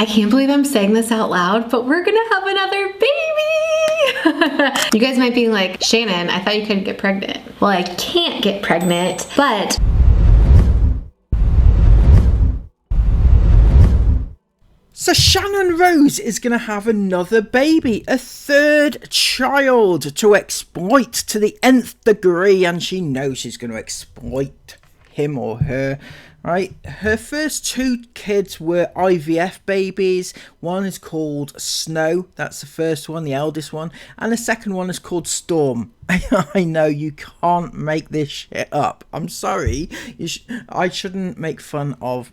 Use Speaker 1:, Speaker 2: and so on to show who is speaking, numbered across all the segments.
Speaker 1: I can't believe I'm saying this out loud, but we're gonna have another baby! You guys might be like, Shannon, I thought you couldn't get pregnant. Well, I can't get pregnant, but...
Speaker 2: So Channon Rose is going to have another baby, a third child to exploit to the nth degree, and she knows she's going to exploit him or her, right? Her first two kids were IVF babies. One is called Snow, that's the first one, the eldest one, and the second one is called Storm. I know, you can't make this shit up. I'm sorry, I shouldn't make fun of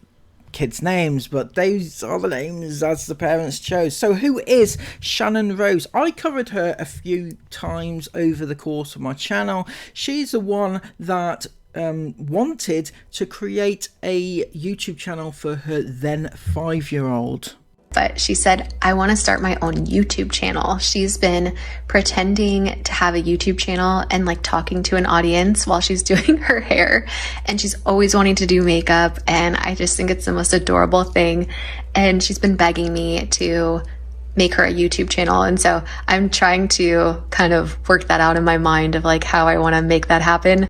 Speaker 2: kids' names, but those are the names as the parents chose. So who is Channon Rose? I covered her a few times over the course of my channel. She's the one that wanted to create a YouTube channel for her then 5-year-old.
Speaker 1: But she said, I want to start my own YouTube channel. She's been pretending to have a YouTube channel and like talking to an audience while she's doing her hair. And she's always wanting to do makeup. And I just think it's the most adorable thing. And she's been begging me to make her a YouTube channel. And so I'm trying to kind of work that out in my mind of like how I want to make that happen.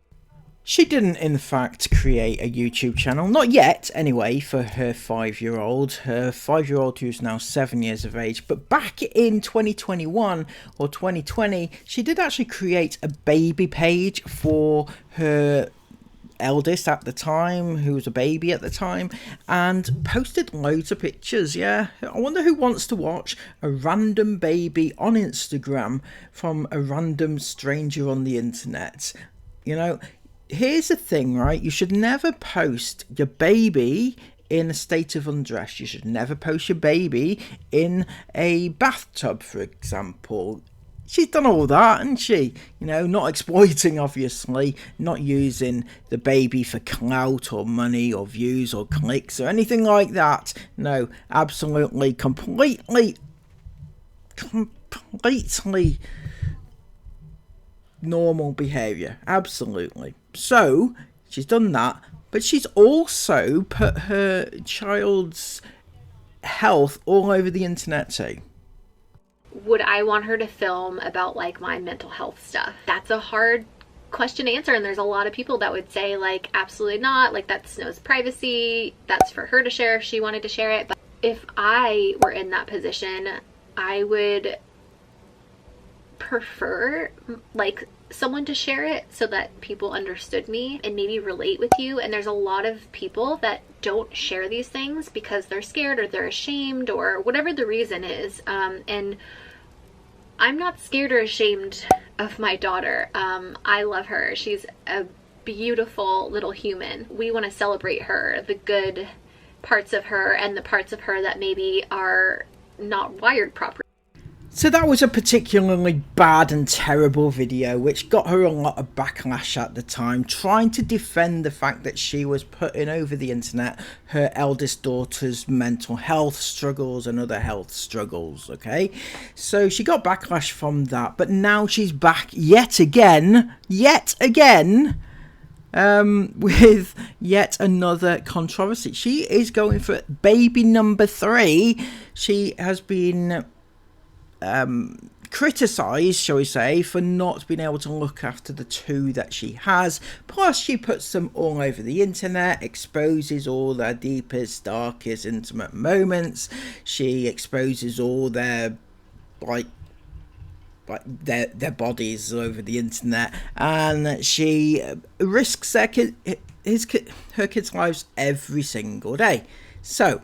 Speaker 2: She didn't, in fact, create a YouTube channel. Not yet, anyway, for her 5-year-old. Her 5-year-old who's now 7 years of age. But back in 2021 or 2020, she did actually create a baby page for her eldest at the time, who was a baby at the time, and posted loads of pictures. Yeah, I wonder who wants to watch a random baby on Instagram from a random stranger on the internet. You know, here's the thing, right? You should never post your baby in a state of undress. You should never post your baby in a bathtub, for example. She's done all that, hasn't she? You know, not exploiting, obviously, not using the baby for clout or money or views or clicks or anything like that. No, absolutely, completely normal behaviour. Absolutely. So, she's done that, but she's also put her child's health all over the internet too.
Speaker 1: Would I want her to film about like my mental health stuff? That's a hard question to answer, and there's a lot of people that would say like absolutely not, like that's Snow's privacy, that's for her to share if she wanted to share it. But if I were in that position, I would prefer like someone to share it so that people understood me and maybe relate with you. And there's a lot of people that don't share these things because they're scared or they're ashamed or whatever the reason is. And I'm not scared or ashamed of my daughter. I love her. She's a beautiful little human. We want to celebrate her, the good parts of her and the parts of her that maybe are not wired properly.
Speaker 2: So that was a particularly bad and terrible video which got her a lot of backlash at the time, trying to defend the fact that she was putting over the internet her eldest daughter's mental health struggles and other health struggles, okay? So she got backlash from that, but now she's back yet again, with yet another controversy. She is going for baby number 3. She has been criticized, shall we say, for not being able to look after the 2 that she has. Plus she puts them all over the internet, exposes all their deepest, darkest, intimate moments. She exposes all their their bodies over the internet, and she risks her kids' lives every single day. So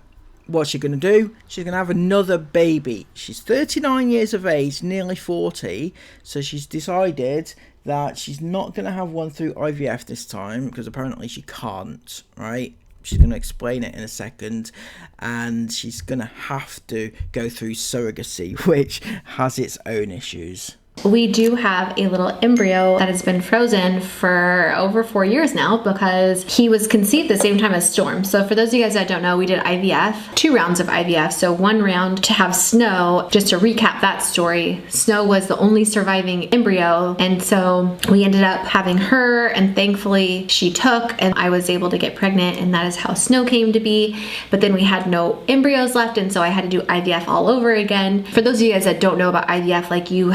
Speaker 2: what's she going to do? She's going to have another baby. She's 39 years of age, nearly 40, so she's decided that she's not going to have one through IVF this time, because apparently she can't, right? She's going to explain it in a second, and she's going to have to go through surrogacy, which has its own issues.
Speaker 1: we do have a little embryo that has been frozen for over 4 years now because he was conceived the same time as Storm. So for those of you guys that don't know, we did IVF, 2 rounds of IVF. So 1 round to have Snow. Just to recap that story, Snow was the only surviving embryo, and so we ended up having her, and thankfully she took, and I was able to get pregnant, and that is how Snow came to be. But then we had no embryos left, and so I had to do IVF all over again. For those of you guys that don't know about IVF, like you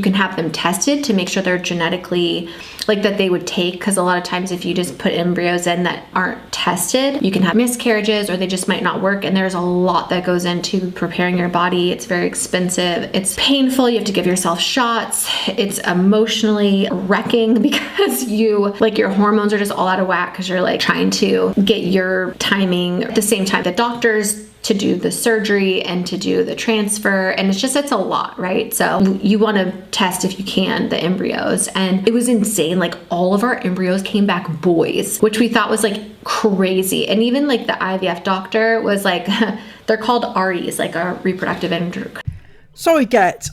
Speaker 1: can have them tested to make sure they're genetically, like that they would take, because a lot of times if you just put embryos in that aren't tested, you can have miscarriages or they just might not work, and there's a lot that goes into preparing your body. It's very expensive, it's painful, you have to give yourself shots, it's emotionally wrecking because your hormones are just all out of whack because you're like trying to get your timing at the same time the doctors to do the surgery and to do the transfer, and it's a lot, right? So you want to test, if you can, the embryos, and it was insane. Like all of our embryos came back boys, which we thought was like crazy. And even like the IVF doctor was like they're called REs, like a reproductive endocrine.
Speaker 2: So I get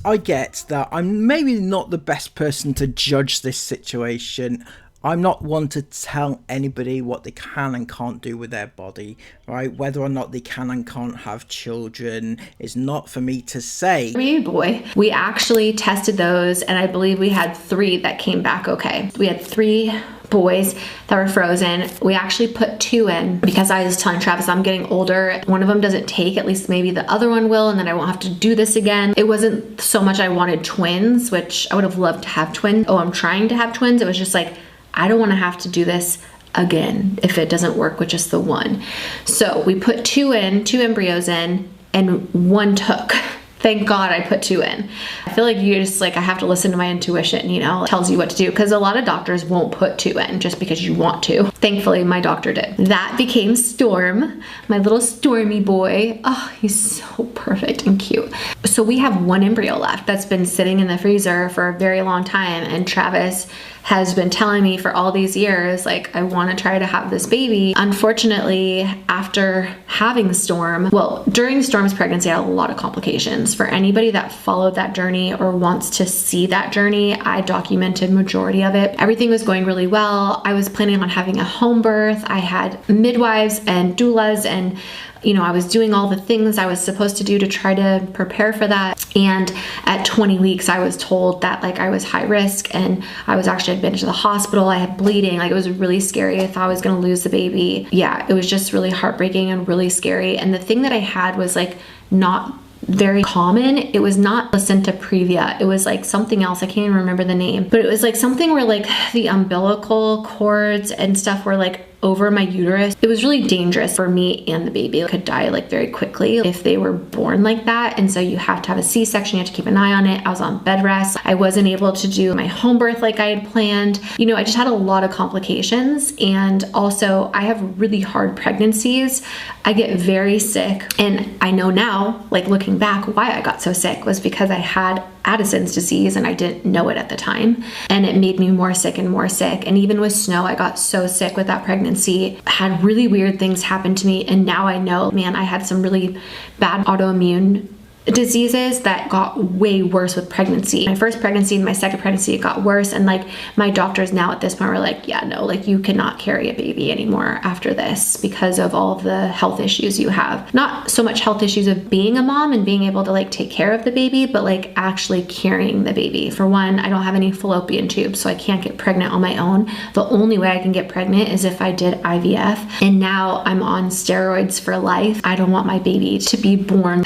Speaker 2: that I'm maybe not the best person to judge this situation. I'm not one to tell anybody what they can and can't do with their body, right? Whether or not they can and can't have children is not for me to say.
Speaker 1: Baby boy. We actually tested those, and I believe we had 3 that came back okay. We had 3 boys that were frozen. We actually put 2 in because I was telling Travis I'm getting older. One of them doesn't take, at least maybe the other one will, and then I won't have to do this again. It wasn't so much I wanted twins, which I would have loved to have twins. Oh, I'm trying to have twins. It was just like, I don't want to have to do this again if it doesn't work with just the 1. So we put 2 embryos in, and 1 took. Thank God I put 2 in. I feel like I have to listen to my intuition, it tells you what to do, because a lot of doctors won't put 2 in just because you want to. Thankfully, my doctor did. That became Storm, my little Stormy boy. Oh, he's so perfect and cute. So we have 1 embryo left that's been sitting in the freezer for a very long time, and Travis has been telling me for all these years, like, I want to try to have this baby. Unfortunately, after having Storm, during Storm's pregnancy, I had a lot of complications. For anybody that followed that journey or wants to see that journey, I documented majority of it. Everything was going really well. I was planning on having a home birth. I had midwives and doulas, and I was doing all the things I was supposed to do to try to prepare for that. And at 20 weeks, I was told that like I was high risk, and I'd been to the hospital. I had bleeding. Like, it was really scary. I thought I was going to lose the baby. Yeah, it was just really heartbreaking and really scary. And the thing that I had was like not very common. It was not placenta previa. It was like something else. I can't even remember the name, but it was like something where like the umbilical cords and stuff were like over my uterus. It was really dangerous for me and the baby. It could die like very quickly if they were born like that. And so you have to have a C-section. You have to keep an eye on it. I was on bed rest. I wasn't able to do my home birth like I had planned. I just had a lot of complications. And also I have really hard pregnancies. I get very sick. And I know now, like looking back, why I got so sick was because I had Addison's disease and I didn't know it at the time. And it made me more sick and more sick. And even with Snow, I got so sick with that pregnancy, had really weird things happen to me. And now I know, man, I had some really bad autoimmune diseases that got way worse with pregnancy. My first pregnancy and my second pregnancy, it got worse. And like my doctors now at this point were like, yeah, no, like you cannot carry a baby anymore after this because of all of the health issues you have. Not so much health issues of being a mom and being able to like take care of the baby, but like actually carrying the baby. For one, I don't have any fallopian tubes, so I can't get pregnant on my own. The only way I can get pregnant is if I did IVF. And now I'm on steroids for life. I don't want my baby to be born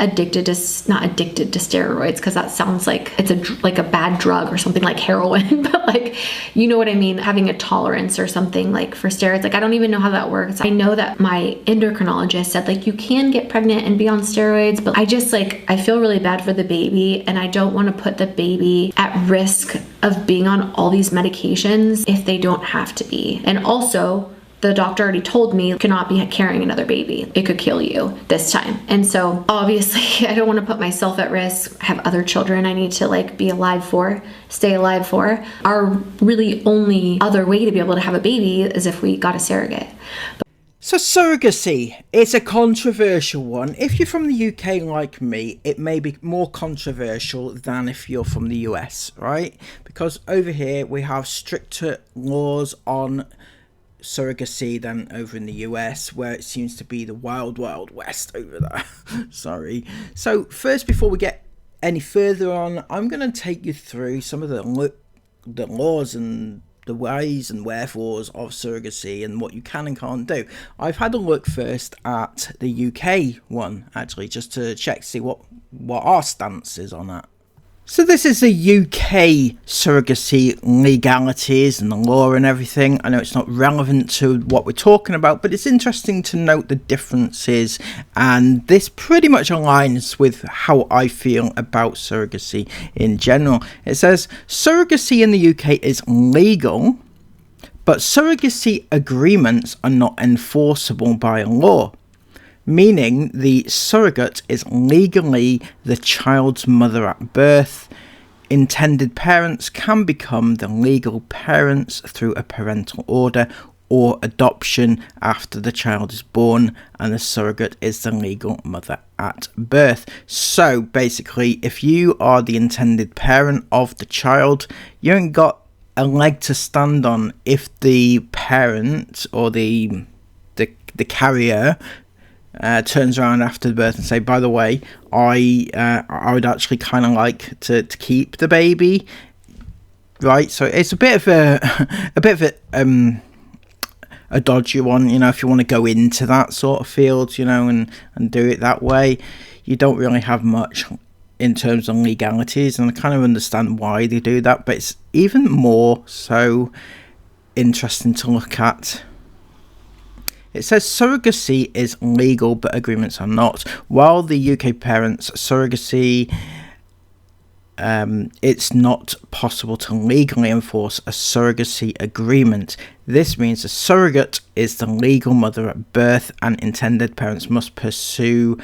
Speaker 1: not addicted to steroids, because that sounds like it's like a bad drug or something like heroin, but like, you know what I mean? Having a tolerance or something like for steroids. Like, I don't even know how that works. I know that my endocrinologist said like you can get pregnant and be on steroids, but I just like, I feel really bad for the baby, and I don't want to put the baby at risk of being on all these medications if they don't have to be. And also, the doctor already told me you cannot be carrying another baby. It could kill you this time. And so obviously I don't want to put myself at risk. I have other children I need to like be alive for, stay alive for. Our really only other way to be able to have a baby is if we got a surrogate.
Speaker 2: So surrogacy, it's a controversial one. If you're from the UK like me, it may be more controversial than if you're from the US, right? Because over here we have stricter laws on surrogacy than over in the US, where it seems to be the wild west over there. Sorry. So first, before we get any further on, I'm going to take you through some of the laws and the ways and wherefores of surrogacy and what you can and can't do. I've had a look first at the UK one, actually, just to check, see what our stance is on that. So this is the UK surrogacy legalities and the law and everything. I know it's not relevant to what we're talking about, but it's interesting to note the differences, and this pretty much aligns with how I feel about surrogacy in general. It says surrogacy in the UK is legal, but surrogacy agreements are not enforceable by law. Meaning the surrogate is legally the child's mother at birth. Intended parents can become the legal parents through a parental order or adoption after the child is born, and the surrogate is the legal mother at birth. So basically, if you are the intended parent of the child, you ain't got a leg to stand on if the parent or the carrier turns around after the birth and say, by the way, I would actually kind of like to keep the baby, right? So it's a bit of a dodgy one, you know, if you want to go into that sort of field, you know, and do it that way. You don't really have much in terms of legalities, and I kind of understand why they do that, but it's even more so interesting to look at. It says surrogacy is legal, but agreements are not. While the UK parents surrogacy, it's not possible to legally enforce a surrogacy agreement. This means a surrogate is the legal mother at birth, and intended parents must pursue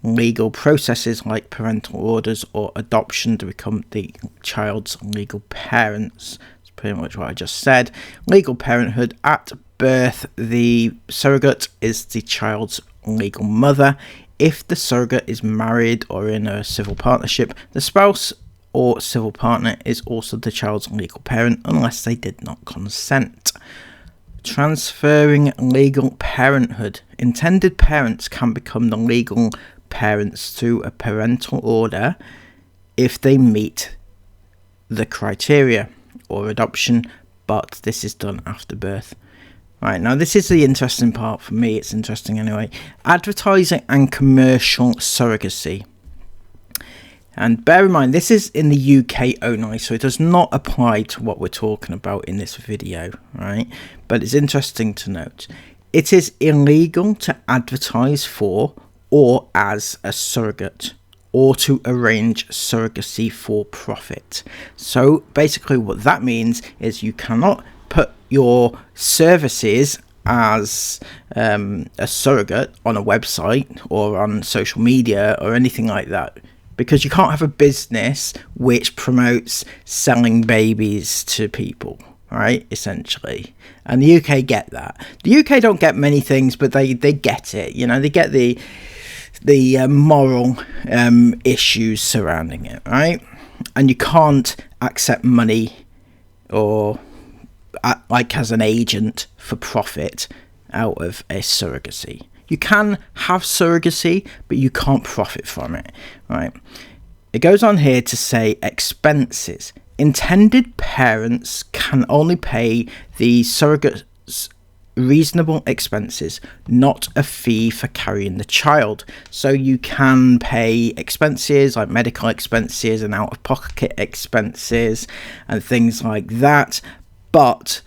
Speaker 2: legal processes like parental orders or adoption to become the child's legal parents. That's pretty much what I just said. Legal parenthood at birth, the surrogate is the child's legal mother. If the surrogate is married or in a civil partnership, the spouse or civil partner is also the child's legal parent unless they did not consent. Transferring legal parenthood. Intended parents can become the legal parents through a parental order if they meet the criteria, or adoption, but this is done after birth. Right, now this is the interesting part for me. It's interesting anyway. Advertising and commercial surrogacy. And bear in mind, this is in the UK only, so it does not apply to what we're talking about in this video, right? But it's interesting to note. It is illegal to advertise for or as a surrogate, or to arrange surrogacy for profit. So basically what that means is you cannot put your services as a surrogate on a website or on social media or anything like that, because you can't have a business which promotes selling babies to people, right, essentially. And the UK get that. The UK don't get many things, but they get it, you know, they get the moral issues surrounding it, right? And you can't accept money or like as an agent for profit out of a surrogacy. You can have surrogacy, but you can't profit from it, right? It goes on here to say expenses. Intended parents can only pay the surrogate's reasonable expenses, not a fee for carrying the child. So you can pay expenses like medical expenses and out-of-pocket expenses and things like that, but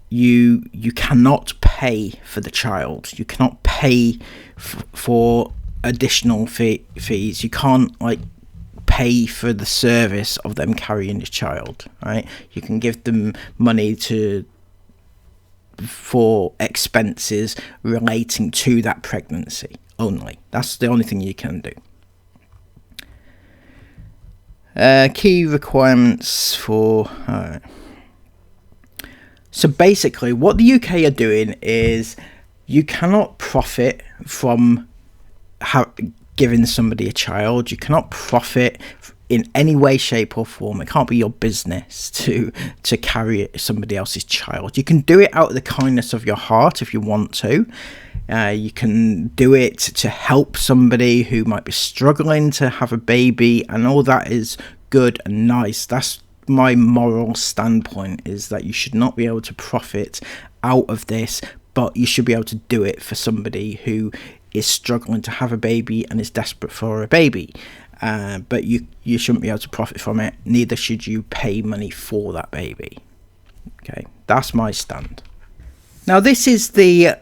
Speaker 2: you cannot pay for the child. You cannot pay for additional fees. You can't like pay for the service of them carrying the child, right? You can give them money for expenses relating to that pregnancy only. That's the only thing you can do. Key requirements for... So basically what the UK are doing is You cannot profit from giving somebody a child. You cannot profit in any way, shape or form. It can't be your business to carry somebody else's child. You can do it out of the kindness of your heart if you want to. You can do it to help somebody who might be struggling to have a baby, and all that is good and nice. That's my moral standpoint, is that you should not be able to profit out of this, but you should be able to do it for somebody who is struggling to have a baby and is desperate for a baby. But you shouldn't be able to profit from it. Neither should you pay money for that baby. Okay, that's my stand. Now, this is the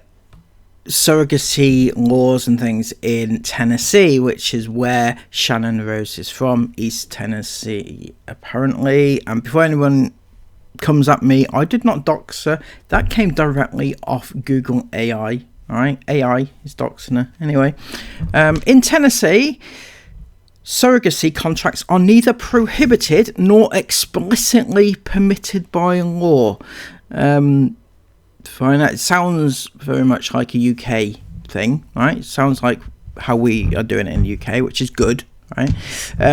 Speaker 2: surrogacy laws and things in Tennessee, which is where Channon Rose is from, East Tennessee, apparently. And before anyone comes at me, I did not dox her. That came directly off Google AI. All right, AI is doxing her. Anyway, in Tennessee, surrogacy contracts are neither prohibited nor explicitly permitted by law. Fine, it sounds very much like a UK thing, right? It sounds like how we are doing it in the UK, which is good, right?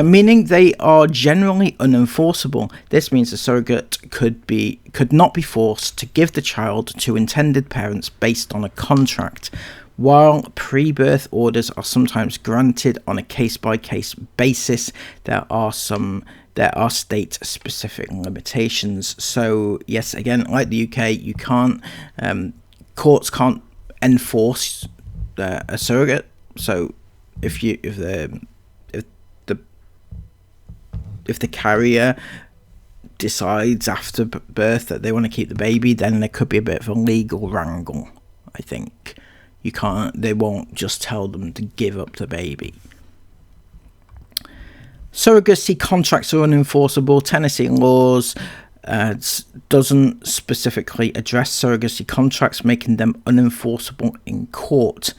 Speaker 2: Meaning they are generally unenforceable. This means a surrogate could not be forced to give the child to intended parents based on a contract. While pre-birth orders are sometimes granted on a case-by-case basis, there are state-specific limitations. So yes, again, like the UK, you can't, courts can't enforce a surrogate. So if the carrier decides after birth that they want to keep the baby, then there could be a bit of a legal wrangle. I think they won't just tell them to give up the baby. Surrogacy contracts are unenforceable. Tennessee laws doesn't specifically address surrogacy contracts, making them unenforceable in court.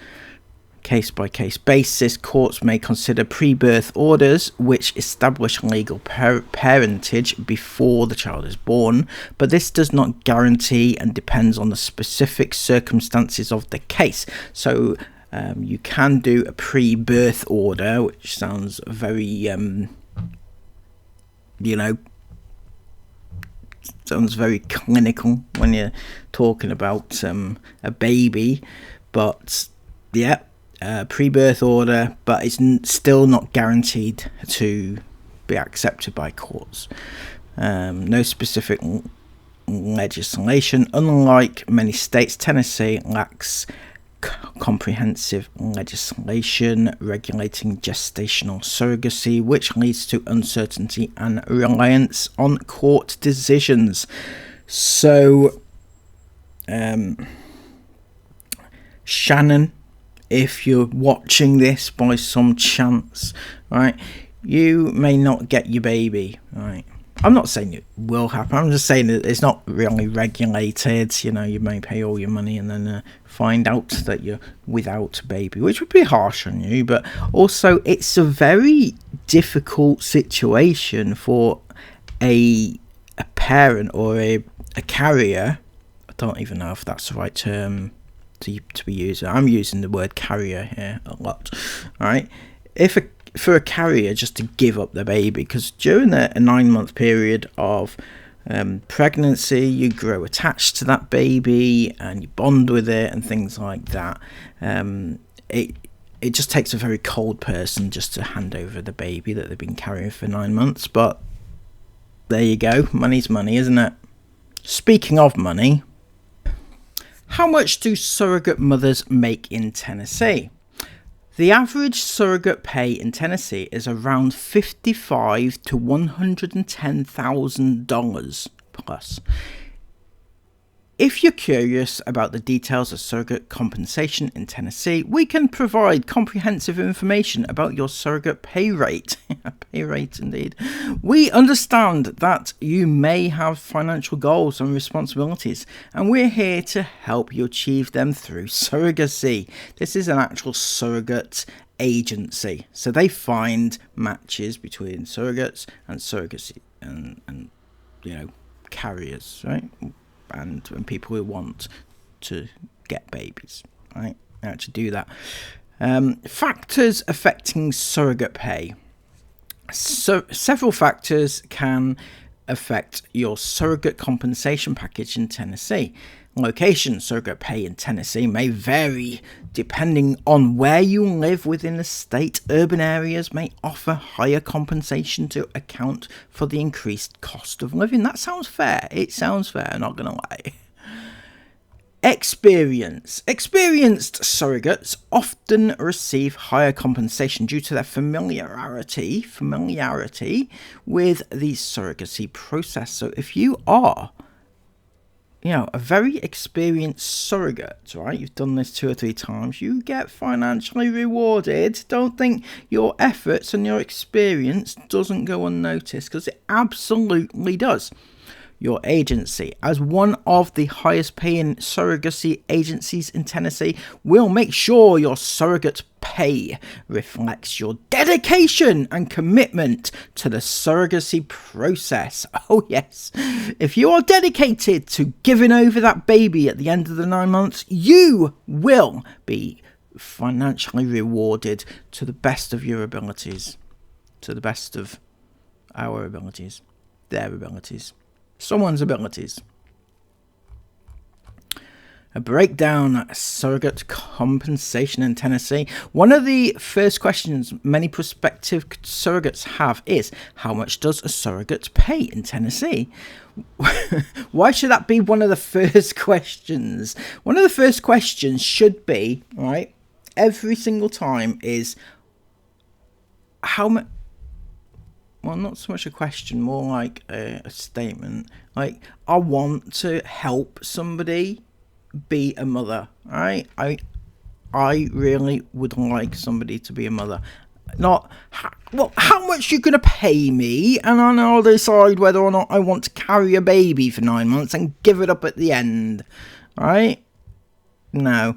Speaker 2: Case-by-case basis, courts may consider pre-birth orders which establish legal parentage before the child is born, but this does not guarantee and depends on the specific circumstances of the case. So you can do a pre-birth order, which sounds very, sounds very clinical when you're talking about a baby, but yeah, pre-birth order, but it's still not guaranteed to be accepted by courts. No specific legislation. Unlike many states, Tennessee lacks comprehensive legislation regulating gestational surrogacy, which leads to uncertainty and reliance on court decisions. So, Channon, if you're watching this by some chance, right, you may not get your baby, right? I'm not saying it will happen. I'm just saying that it's not really regulated. You may pay all your money and then find out that you're without a baby, which would be harsh on you. But also, it's a very difficult situation for a parent or a carrier. I don't even know if that's the right term to be using. I'm using the word carrier here a lot. All right, for a carrier just to give up the baby, because during a 9-month period of pregnancy, you grow attached to that baby and you bond with it and things like that. It just takes a very cold person just to hand over the baby that they've been carrying for 9 months. But there you go, money's money, isn't it? Speaking of money, how much do surrogate mothers make in Tennessee? The average surrogate pay in Tennessee is around $55,000 to $110,000 plus. If you're curious about the details of surrogate compensation in Tennessee, we can provide comprehensive information about your surrogate pay rate. Pay rate indeed. We understand that you may have financial goals and responsibilities, and we're here to help you achieve them through surrogacy. This is an actual surrogate agency, so they find matches between surrogates and surrogacy and carriers, right? And people who want to get babies. right? How to do that. Factors affecting surrogate pay. So several factors can affect your surrogate compensation package in Tennessee. Location: surrogate pay in Tennessee may vary depending on where you live within the state. Urban areas may offer higher compensation to account for the increased cost of living. That sounds fair. It sounds fair, not gonna lie. Experienced surrogates often receive higher compensation due to their familiarity with the surrogacy process. So if you are, a very experienced surrogate, right? You've done this 2 or 3 times, you get financially rewarded. Don't think your efforts and your experience doesn't go unnoticed, because it absolutely does. Your agency, as one of the highest paying surrogacy agencies in Tennessee, will make sure your surrogate pay reflects your dedication and commitment to the surrogacy process. Oh yes, if you are dedicated to giving over that baby at the end of the 9 months, you will be financially rewarded to the best of your abilities, to the best of our abilities, their abilities, someone's abilities. A breakdown: surrogate compensation in Tennessee. One of the first questions many prospective surrogates have is, how much does a surrogate pay in Tennessee? Why should that be one of the first questions? One of the first questions should be, right, every single time is, how much? Well, not so much a question, more like a statement. Like, I want to help somebody be a mother, right? I really would like somebody to be a mother. Not, well, how much you going to pay me, and then I'll decide whether or not I want to carry a baby for 9 months and give it up at the end, right? No.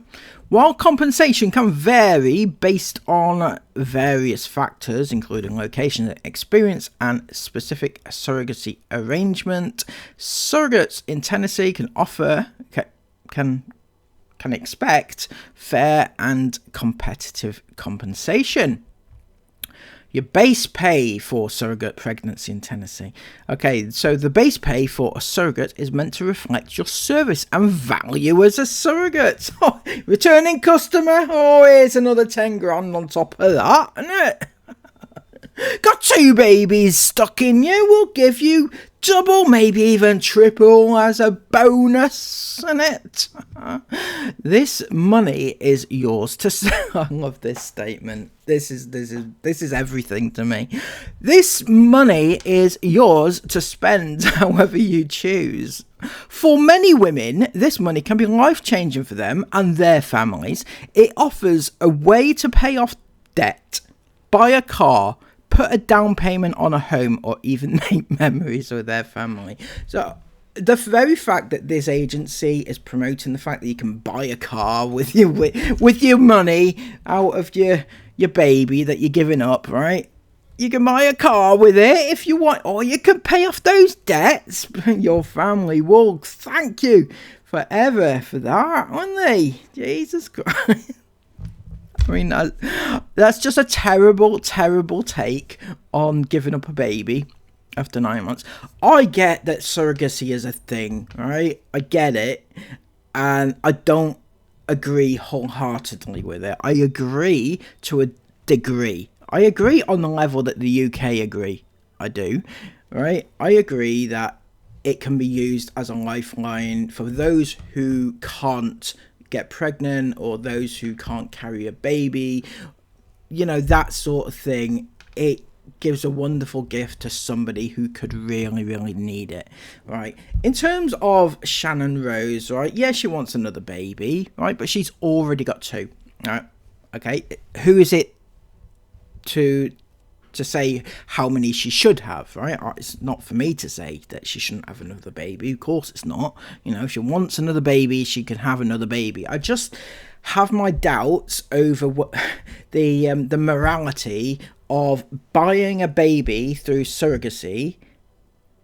Speaker 2: While compensation can vary based on various factors, including location, experience, and specific surrogacy arrangement, surrogates in Tennessee can expect fair and competitive compensation. Your base pay for surrogate pregnancy in Tennessee. Okay, so the base pay for a surrogate is meant to reflect your service and value as a surrogate. Oh, returning customer. Oh, here's another 10 grand on top of that, isn't it? Got 2 babies stuck in you, we'll give you double, maybe even triple as a bonus, isn't it? This money is yours to I love this statement. This is everything to me. This money is yours to spend however you choose. For many women, this money can be life-changing for them and their families. It offers a way to pay off debt, buy a car, put a down payment on a home, or even make memories with their family. So the very fact that this agency is promoting the fact that you can buy a car with your money out of your baby that you're giving up, right? You can buy a car with it if you want, or you can pay off those debts. Your family will thank you forever for that, won't they? Jesus Christ. I mean, that's just a terrible, terrible take on giving up a baby after 9 months. I get that surrogacy is a thing, right? I get it. And I don't agree wholeheartedly with it. I agree to a degree. I agree on the level that the UK agree. I do, right? I agree that it can be used as a lifeline for those who can't get pregnant, or those who can't carry a baby, that sort of thing. It gives a wonderful gift to somebody who could really, really need it, right? In terms of Channon Rose, right? Yeah, she wants another baby, right? But she's already got 2, right? Okay, who is it to say how many she should have, right? It's not for me to say that she shouldn't have another baby. Of course it's not. If she wants another baby, she can have another baby. I just have my doubts over what the morality of buying a baby through surrogacy,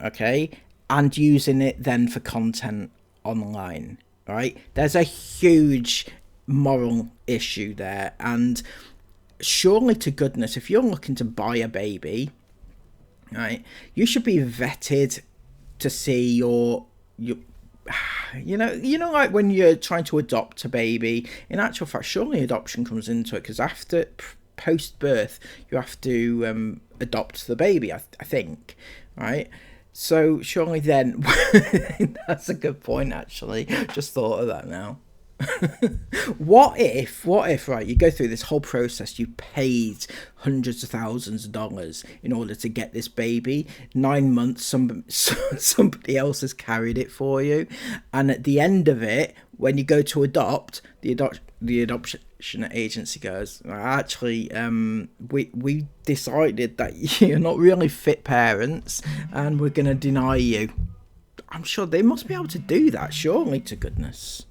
Speaker 2: okay, and using it then for content online, right? There's a huge moral issue there. And surely to goodness, if you're looking to buy a baby, right, you should be vetted to see your you know, like when you're trying to adopt a baby, in actual fact, surely adoption comes into it, because after post-birth, you have to adopt the baby, I think, right? So surely then, that's a good point, actually. Just thought of that now. What if, right, you go through this whole process, you paid hundreds of thousands of dollars in order to get this baby, 9 months, somebody else has carried it for you, and at the end of it, when you go to adopt, the adoption agency goes, actually, we decided that you're not really fit parents, and we're going to deny you. I'm sure they must be able to do that, surely to goodness.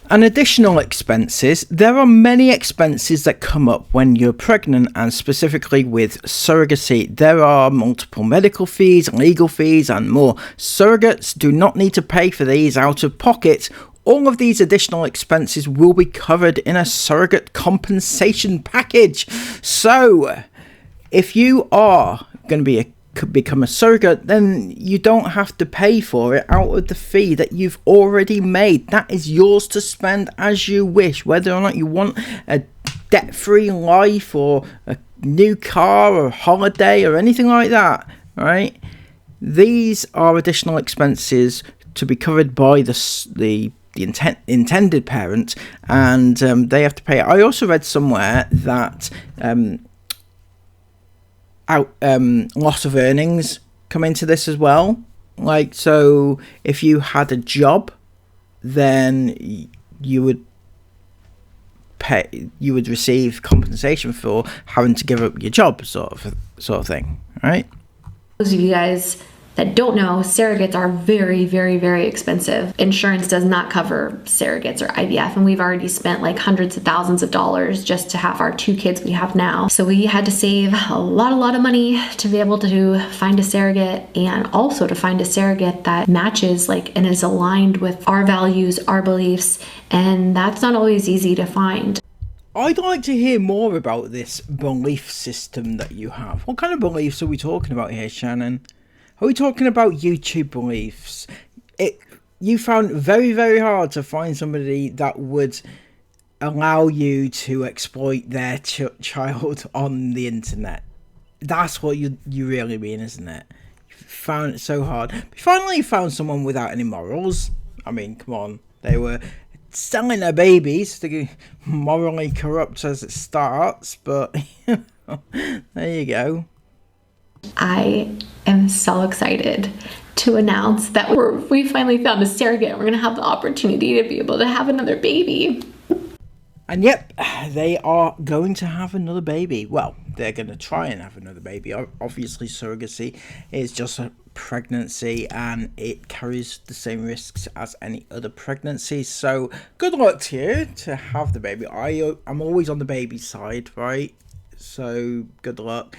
Speaker 2: And additional expenses. There are many expenses that come up when you're pregnant, and specifically with surrogacy. There are multiple medical fees, legal fees, and more. Surrogates do not need to pay for these out of pocket. All of these additional expenses will be covered in a surrogate compensation package. So, if you are going to become a surrogate, then you don't have to pay for it out of the fee that you've already made. That is yours to spend as you wish, whether or not you want a debt-free life or a new car or a holiday or anything like that, right? These are additional expenses to be covered by the intended parent, and they have to pay. I also read somewhere that loss of earnings come into this as well. Like, so if you had a job, then you would receive compensation for having to give up your job, sort of thing, right?
Speaker 3: Those of you guys that don't know, surrogates are very, very, very expensive. Insurance does not cover surrogates or IVF, and we've already spent like hundreds of thousands of dollars just to have our 2 kids we have now. So we had to save a lot of money to be able to find a surrogate, and also to find a surrogate that matches and is aligned with our values, our beliefs, and that's not always easy to find.
Speaker 2: I'd like to hear more about this belief system that you have. What kind of beliefs are we talking about here, Shannon? Are we talking about YouTube beliefs? You found very, very hard to find somebody that would allow you to exploit their child on the internet. That's what you really mean, isn't it? You found it so hard. But finally you found someone without any morals. I mean, come on. They were selling their babies. They're morally corrupt as it starts, but there you go.
Speaker 3: I am so excited to announce that we finally found a surrogate, and we're going to have the opportunity to be able to have another baby.
Speaker 2: And yep, they are going to have another baby. Well, they're going to try and have another baby. Obviously, surrogacy is just a pregnancy, and it carries the same risks as any other pregnancy. So good luck to you to have the baby. I'm always on the baby side, right? So good luck.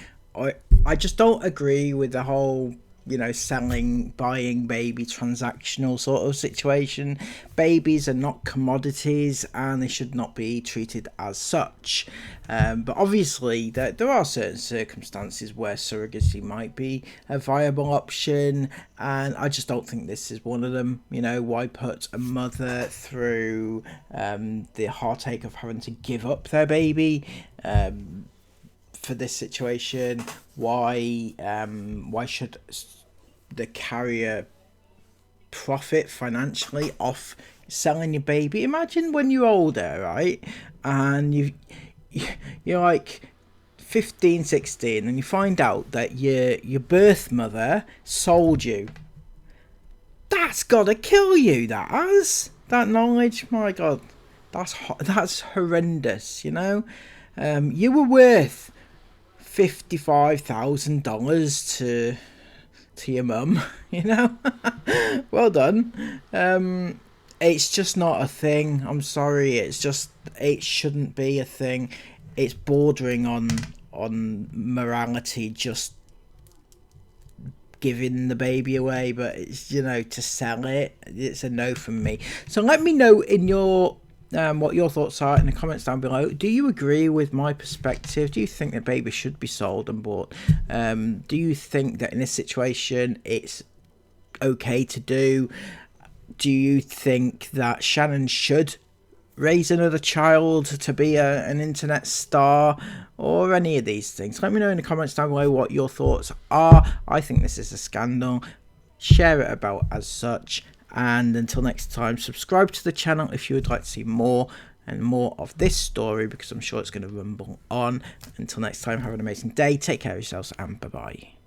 Speaker 2: I just don't agree with the whole, buying baby transactional sort of situation. Babies are not commodities, and they should not be treated as such. But obviously, there are certain circumstances where surrogacy might be a viable option, and I just don't think this is one of them. Why put a mother through the heartache of having to give up their baby for this situation? Why should the carrier profit financially off selling your baby? Imagine when you're older, right, and you're like 15, 16, and you find out that your birth mother sold you. That's gotta kill you. That knowledge, my God, that's horrendous. You were worth $55,000 to your mum, well done. It's just not a thing. I'm sorry. It shouldn't be a thing. It's bordering on morality, just giving the baby away, but it's to sell it, it's a no from me. So let me know in your what your thoughts are in the comments down below. Do you agree with my perspective? Do you think that babies should be sold and bought? Do you think that in this situation it's okay to do? Do you think that Channon should raise another child to be an internet star, or any of these things? Let me know in the comments down below what your thoughts are. I think this is a scandal. Share it about as such. And until next time, subscribe to the channel if you would like to see more and more of this story, because I'm sure it's going to rumble on. Until next time, have an amazing day. Take care of yourselves, and bye-bye.